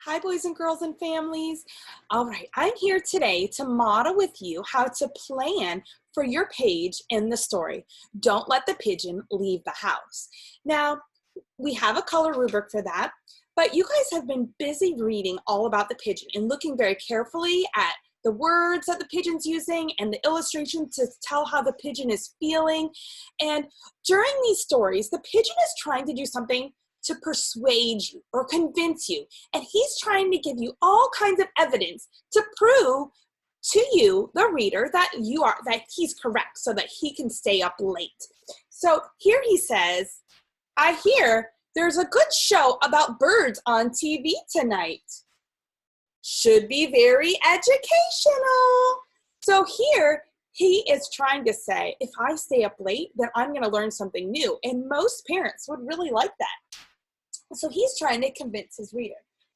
Hi, boys and girls and families. All right, I'm here today to model with you how to plan for your page in the story. Don't let the pigeon leave the house. Now, we have a color rubric for that, but you guys have been busy reading all about the pigeon and looking very carefully at the words that the pigeon's using and the illustration to tell how the pigeon is feeling. And during these stories, the pigeon is trying to do something to persuade you or convince you. And he's trying to give you all kinds of evidence to prove to you, the reader, that he's correct so that he can stay up late. So here he says, I hear there's a good show about birds on TV tonight. Should be very educational. So here he is trying to say, if I stay up late, then I'm going to learn something new. And most parents would really like that. So he's trying to convince his reader.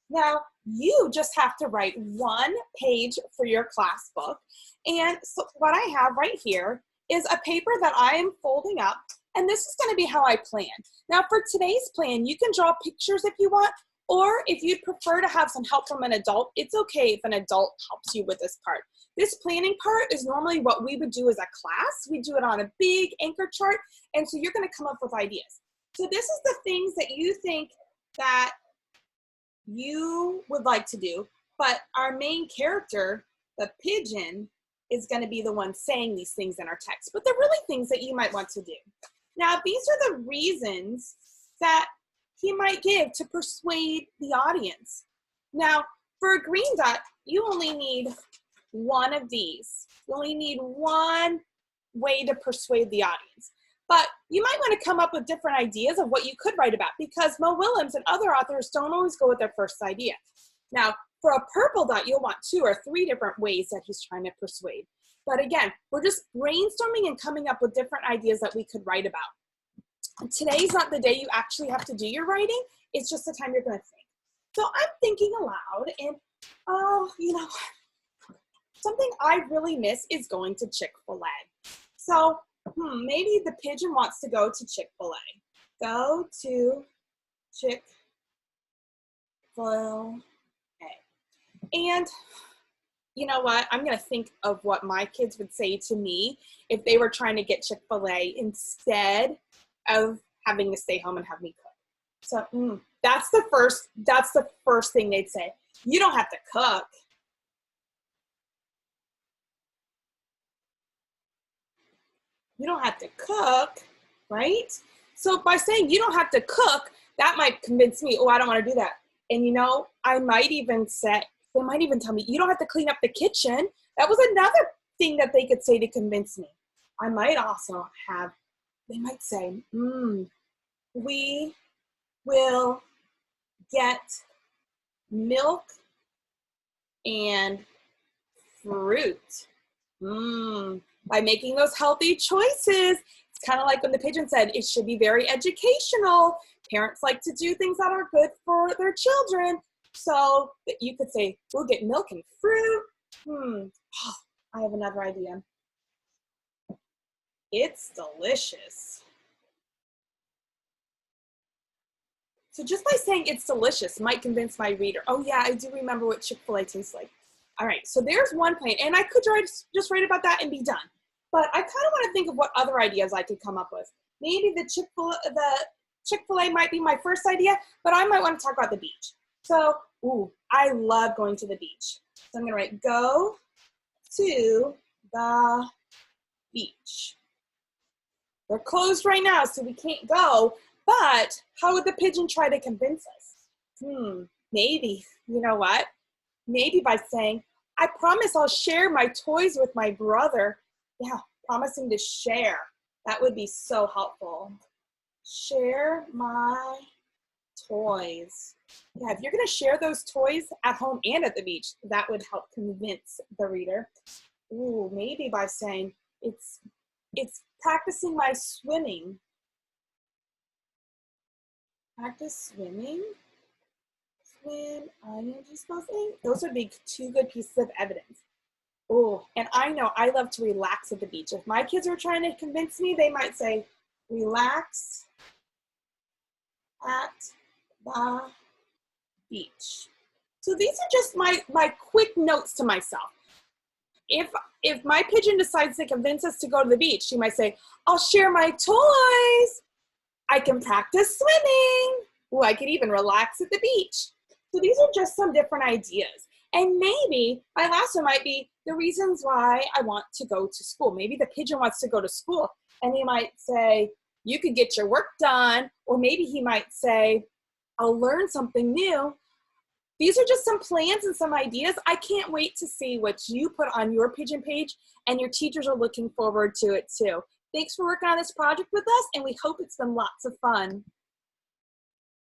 Now, you just have to write one page for your class book. And so what I have right here is a paper that I am folding up, and this is going to be how I plan. Now, for today's plan, you can draw pictures if you want, or if you'd prefer to have some help from an adult, it's okay if an adult helps you with this part. This planning part is normally what we would do as a class. We do it on a big anchor chart, and so you're going to come up with ideas. So this is the things that you think that you would like to do, but our main character, the pigeon, is going to be the one saying these things in our text, but they're really things that you might want to do. Now, these are the reasons that he might give to persuade the audience. Now, for a green dot, you only need one of these. You only need one way to persuade the audience. But you might want to come up with different ideas of what you could write about, because Mo Willems and other authors don't always go with their first idea. Now, for a purple dot, you'll want 2 or 3 different ways that he's trying to persuade. But again, we're just brainstorming and coming up with different ideas that we could write about. And today's not the day you actually have to do your writing. It's just the time you're going to think. So I'm thinking aloud, and something I really miss is going to Chick-fil-A. So maybe the pigeon wants to go to Chick-fil-A. Go to Chick-fil-A. And you know what? I'm going to think of what my kids would say to me if they were trying to get Chick-fil-A instead of having to stay home and have me cook. So that's the first thing they'd say. You don't have to cook. You don't have to cook, right? So by saying you don't have to cook, that might convince me, oh, I don't want to do that. And I might even say, they might even tell me, you don't have to clean up the kitchen. That was another thing that they could say to convince me. I might also they might say, we will get milk and fruit. By making those healthy choices, it's kind of like when the pigeon said, it should be very educational. Parents like to do things that are good for their children. So you could say, we'll get milk and fruit. I have another idea. It's delicious. So just by saying it's delicious might convince my reader, oh yeah, I do remember what Chick-fil-A tastes like. All right, so there's one plan, and I could just write about that and be done. But I kind of want to think of what other ideas I could come up with. Maybe the Chick-fil-A might be my first idea, but I might want to talk about the beach. So, I love going to the beach. So I'm going to write, go to the beach. They're closed right now, so we can't go, but how would the pigeon try to convince us? Maybe, you know what? Maybe by saying, I promise I'll share my toys with my brother. Yeah, promising to share. That would be so helpful. Share my toys. Yeah, if you're going to share those toys at home and at the beach, that would help convince the reader. Maybe by saying, it's practicing my swimming. Practice swimming. Swim, ing spelling. Those would be 2 good pieces of evidence. And I know I love to relax at the beach. If my kids are trying to convince me, they might say, relax at the beach. So these are just my quick notes to myself. If my pigeon decides to convince us to go to the beach, she might say, I'll share my toys. I can practice swimming. Ooh, I could even relax at the beach. So these are just some different ideas. And maybe my last one might be the reasons why I want to go to school. Maybe the pigeon wants to go to school and he might say, you could get your work done. Or maybe he might say, I'll learn something new. These are just some plans and some ideas. I can't wait to see what you put on your pigeon page, and your teachers are looking forward to it too. Thanks for working on this project with us, and we hope it's been lots of fun.